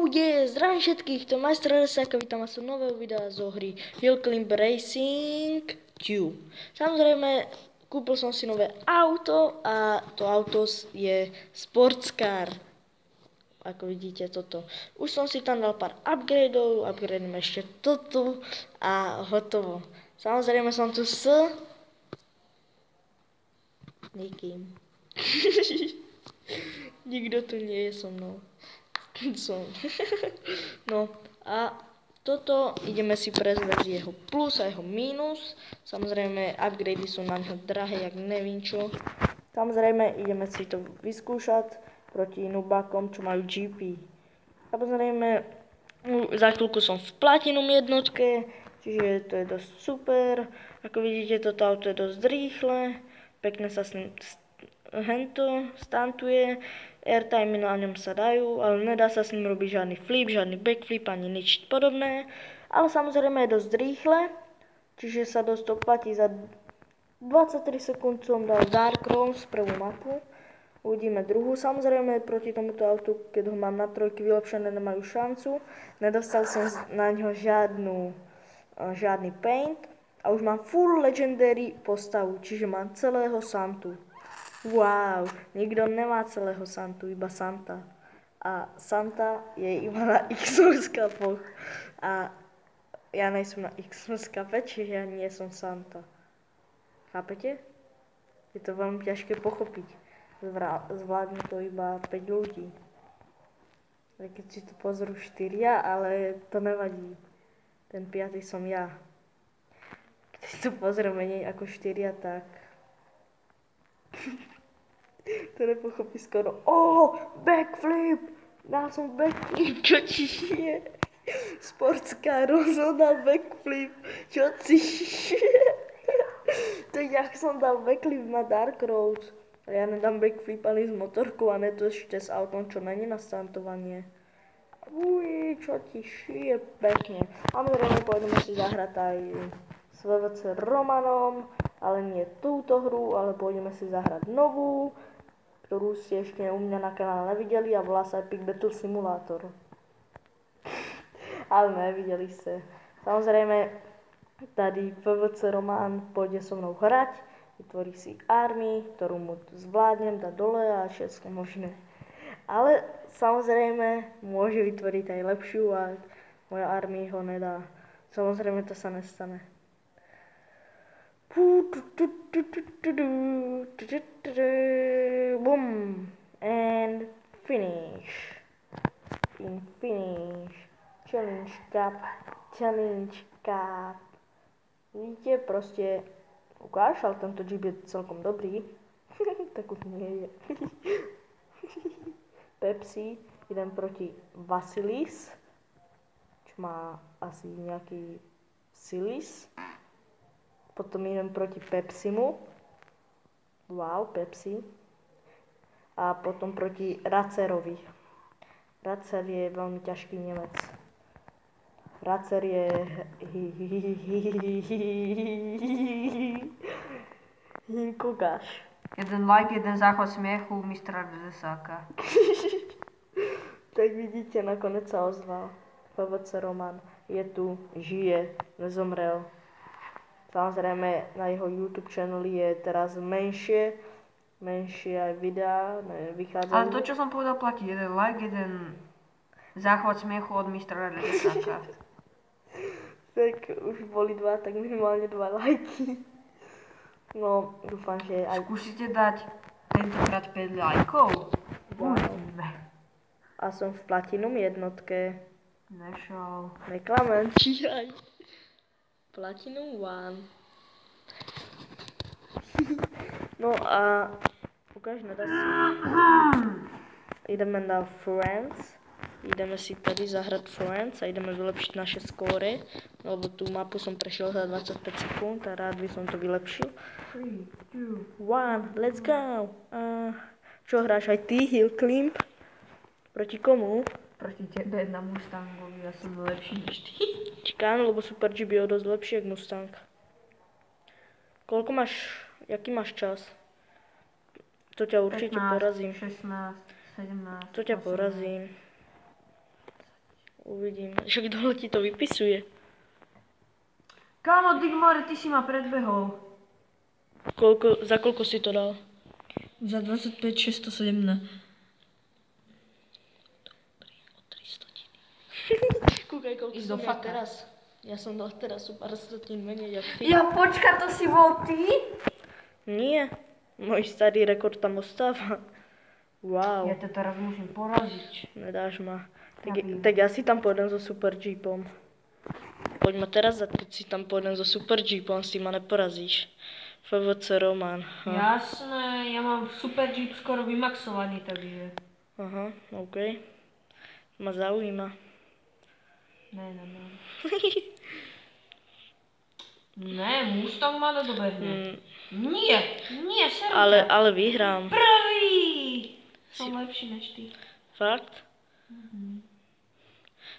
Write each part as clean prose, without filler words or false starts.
Zdravím všetkých, to Majster Resáka, vítam vás u nového videa zo hry Hill Climb Racing 2. Samozrejme, kúpil som si nové auto a to auto je sportscar. Ako vidíte toto. Už som si tam dal pár upgradeov, upgradeom ešte toto a hotovo. Samozrejme som tu s nikým. Nikto tu nie je so mnou. No a toto ideme si prezrieť jeho plus a jeho mínus. Samozrejme upgrady sú na neho drahé, jak nevím čo. Samozrejme ideme si to vyskúšať proti nubákom, čo majú GP. Samozrejme za chvíľku som v Platinum jednotke, čiže to je dosť super. Ako vidíte, toto auto je dosť rýchle, pekne sa s ním hento stantuje, airtime na ňom sa dajú, ale nedá sa s ním robiť žiadny flip, žiadny backflip ani nič podobné, ale samozrejme je dosť rýchle, čiže sa dosť oplatí. Za 23 sekúnd som dal Dark Rose prvú mapu, uvidíme druhú. Samozrejme proti tomuto autu, keď ho mám na trojky vylepšené, nemajú šancu, nedostal som na ňo žiadny paint a už mám full legendary postavu, čiže mám celého Santu. Wow, nikto nemá celého Santu, iba Santa. A Santa je iba na X-skapoch. A ja nejsem na X-skape, čiže ja nie som Santa. Chápete? Je to veľmi ťažké pochopiť. Zvládne to iba 5 ľudí. Keď si to pozrú 4, ale to nevadí. Ten 5. som ja. Keď si to pozrú menej ako 4, tak to nepochopí skoro. Backflip! Dal som backflip, čo ti je? Sportscar rozhodal backflip, čo ti je? To jak som dal backflip na Dark Road. A ja nedám backflip ani z motorku a ne to ešte s autom, čo není na startovanie. Uj, čo ti šije pekne. Samozrejme pôjdeme si zahrať aj s VVC Romanom, ale nie túto hru, ale pôjdeme si zahrať novú, ktorú ste ešte u mňa na kanále nevideli a volá sa Epic Battle Simulator. Ale nevideli ste. Samozrejme, tady VVC Roman pôjde so mnou hrať, vytvorí si army, ktorú mu zvládnem dať dole a všetko možné. Ale samozrejme môže vytvoriť aj lepšiu a moja army ho nedá. Samozrejme to sa nestane. Boom and finish. Challenge cup. Vidíte, proste ukáž, ale tento jeep je celkom dobrý. Tak už nie je. Pepsi, idem proti Vasilis, čo má asi nejaký Silis. Potom idem proti Pepsimu. Wow, Pepsi. A potom proti Racerovi. Racer je veľmi ťažký Nemec. Racer je Hinkogáš. Jeden like, jeden záchod smiechu mistra Resáka. Tak vidíte, nakoniec sa ozval. VVC Roman je tu, žije, nezomrel. Samozrejme na jeho YouTube channeli je teraz menšie aj videá, vychádzajú. Ale to, čo som povedal, platí. Jeden like, jeden záchvat smiechu od mistra Resáka. Tak už boli 2, tak minimálne 2 lajky. No, dúfam, že aj... Skúsite dať tentokrát 5 lajkov? Wow. A som v Platinum jednotke. Nešol. Neklamem, číhaj. Platinum 1. No a ukáž, nedá si. Ideme na Friends. Ideme si tady zahrať Friends a ideme vylepšiť naše skóre, lebo tú mapu som prešiel za 25 sekúnd a rád by som to vylepšil. 3, 2, 1, let's go! Čo hráš aj ty, Hill Climb? Proti komu? Proti tebe na Mustangovi, ja som lepší než ty. Čakám, lebo Super Jeep je o dosť lepší jak Mustang. Koľko máš, jaký máš čas? To ťa určite 15, porazím. 16, 17, To ťa 18. porazím. Uvidíme. Však dole ti to vypisuje. Kámo, Digmore, ty si ma predbehol. Za koľko si to dal? Za 25 607. Kúkaj, koľko Ísť som do ja faka. teraz. Ja som dal teraz pár stotín menej, jak ty. Ja počka, to si bol ty? Nie. Môj starý rekord tam ostáva. Wow. Ja to teraz musím poraziť. Nedáš ma. Nevím. Tak ja si tam pôjdem so Super Jeepom. Poď ma teraz za keď si tam pôjdem so Super Jeepom, si ma neporazíš. FVC Roman. Jasné, ja mám Super Jeep skoro vymaxovaný, takže... Aha, OK. Ma zaujíma. Ne. Ne, Mustang ma nedobehne. Nie, serio. Ale vyhrám. Prvý! Som lepší než ty. Fakt?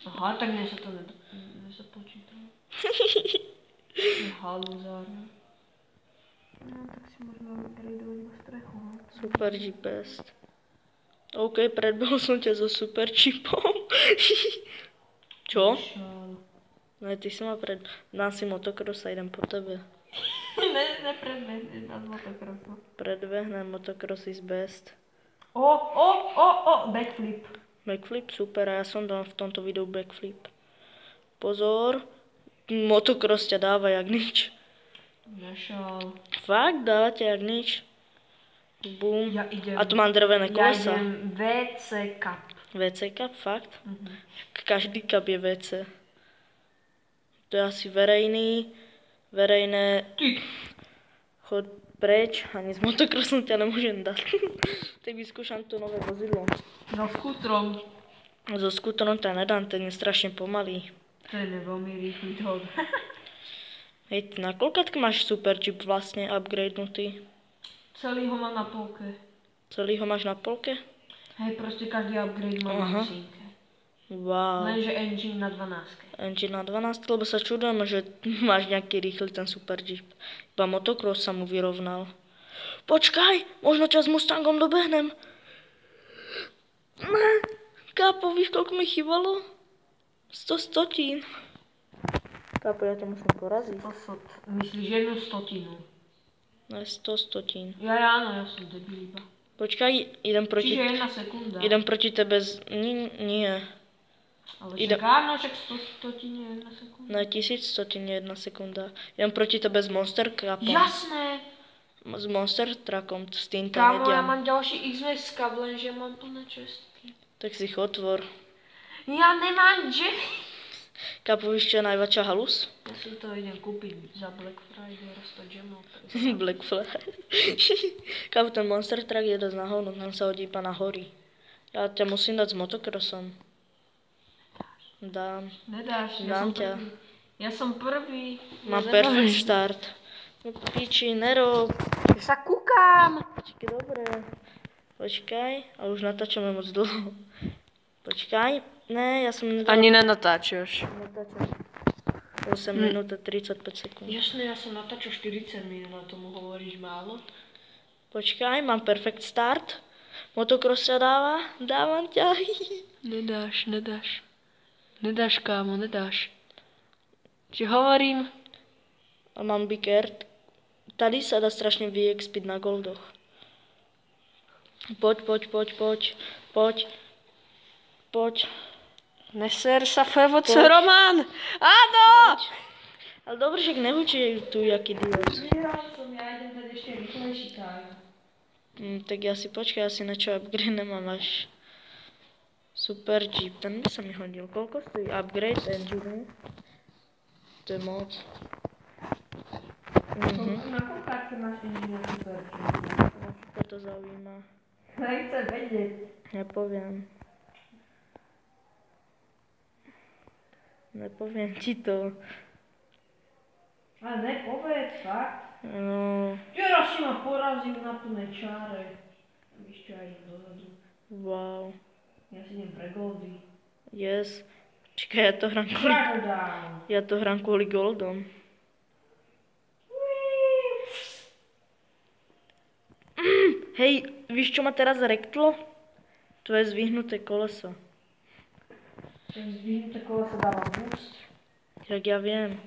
Aha, tak mne sa to nezapočítalo. Haluzár. No, tak si možno upgradeovať iba strechu. No. Super Jeep best. OK, predbehol som ťa so Super Jeepom. Čo? Šal. No ty si ma dám si motocross a idem po tebe. Nepredbehneš nad motocrossom. Predbehnem, motocross is best. Backflip. Backflip, super, a ja som dal v tomto videu backflip. Pozor, motocross ťa dáva jak nič. Nešal. Fakt, dáva ťa jak nič. Bum. Ja idem. A tu mám drevené Ja kolesa. idem WC Cup. WC cup, fakt? Každý cup je WC. To je asi verejné. Ty. Chod preč, ani s motocrossom ťa nemôžem dať. Tak vyskúšam to nové vozidlo. No skútrom. So skútrom ťa nedám, ten je strašne pomalý. To je veľmi rýchly hod. Hej, ty na koľkátke máš Super Jeep vlastne upgradenutý? Celý ho mám na polke. Celý ho máš na polke? Hej, proste každý upgrade má Aha. na 10. Wow. Lenže engine na 12. Engine na 12, lebo sa čudujem, že máš nejaký rýchly ten Super Jeep. Iba motocross sa mu vyrovnal. Počkaj, možno ťa s Mustangom dobehnem. Ne, Kápo, víš, koľko mi chýbalo? 100 stotín. Kápo, ja ťa musím poraziť. Myslíš jednu stotinu? Ne, 100 stotín. Ja, áno, ja som debil iba. Počkaj, Čiže jedna sekunda. idem proti tebe nie. Ale idem- však áno, však 100 stotín je jedna sekunda. Na 1000 stotín je 1 sekunda. Idem proti tebe s Monster Cupom. Jasné! S Monster Truckom, s týmto Kámo, ja nediam. mám ďalší XMS kab, lenže mám plné čestky. Tak si ich otvor. Ja nemám Kápo, víš, čo je najväčšia halus? Ja si to idem kúpiť za Black Friday, raz to gemol. Black Flag. Kápo, ten Monster Truck je dosť na hovno, tam sa hodí iba na hory. Ja ťa musím dať s motocrossom. Dám. Nedáš, Dám ťa. Ja som prvý. Mám perfect start. No piči, nerob. Ja sa kúkam. Počkaj, dobre. Počkaj, a už natáčame moc dlho. Počkaj, ne, ja som nedal... Ani nenatáčaš. Natáčam. 8 minút a 35 sekúnd. Jasné, ja som natáčal 40 minút, a tomu hovoríš málo. Počkaj, mám perfect start. Motocross sa dávam ťa. Nedáš. Nedáš, kámo, nedáš. Či hovorím? A mám big air. Tady sa dá strašne vyexpiť na goldoch. Poď. Neser sa FVC Poď. Roman! Áno! Ale dobre, že nehučí tu jaký idiot. Vyhral som, ja idem dať ešte rýchlejší time. Tak ja si počkaj, asi niečo upgrade a máš Super Jeep, ten by sa mi hodil. Koľko stojí upgrade engine? To je moc. Na koľkátke máš engine super? Čo to zaujíma? Nechcem vedieť. Nepoviem ti to. A nepovedz, fakt? No, Teraz si ma porazil na plnej čáre. Víš čo, aj idem dozadu. wow. Ja si idem pre goldy. Yes. Čakaj, ja to hrám kvôli goldom. Hej, víš čo ma teraz rektlo? Tvoje zvyhnuté koleso. Ten zdvihnuté kolo sa dáva boost. Jak ja viem.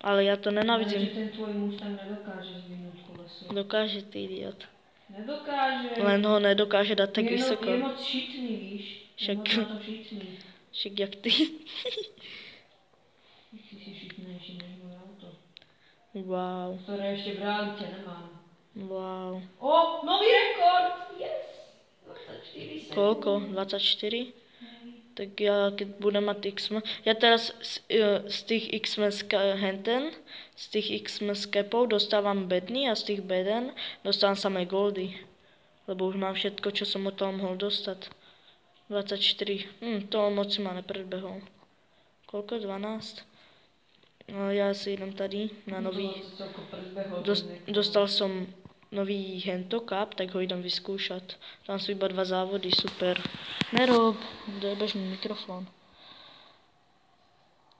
Ale ja to Ale že nenávidím. ten tvoj Mustang nedokáže zdvihnúť koleso. Dokáže, ty idiot. Nedokáže. Len ho nedokáže dať tak Je vysoko. moc šitný, víš. Je moc na to šitný. Však jak ty. Ty si šitnejší než moje auto. Wow. Ktoré ešte v realite nemám. Wow. O, nový rekord! Yes! 24 sekúnd. Koľko? 24? Tak ja keď budem mať X-Men, ja teraz z tých X-Men henten, z tých X-Men skepov dostávam bedny a z tých beden dostávam samé goldy. Lebo už mám všetko, čo som od toho mohol dostať. 24. To moc si ma nepredbehol. Koľko? 12? No ja si idem tady na nový... Dostal som nový Hento Cup, tak ho idem vyskúšať. Tam sú iba 2 závody, super. Nerob, dojebeš mi mikrofón.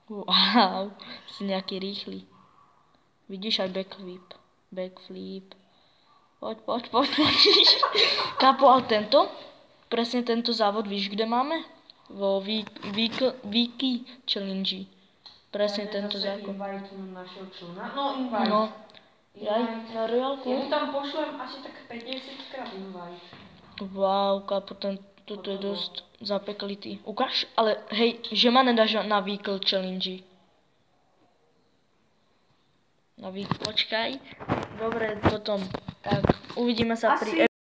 Wow, si nejaký rýchly. Vidíš aj backflip. Poď. Kápo, ale tento? Presne tento závod, víš, kde máme? Vo Wiki Challenge. Presne tento zákon. No. Jaj, na Royalku? Ja mu tam pošlem asi tak 50 krát invite. Wow, kápo, toto je dosť zapeklitý. Ukáž, ale hej, že ma nedáš na Vehicle Challenge. Počkaj. Dobre, potom. Tak, uvidíme sa pri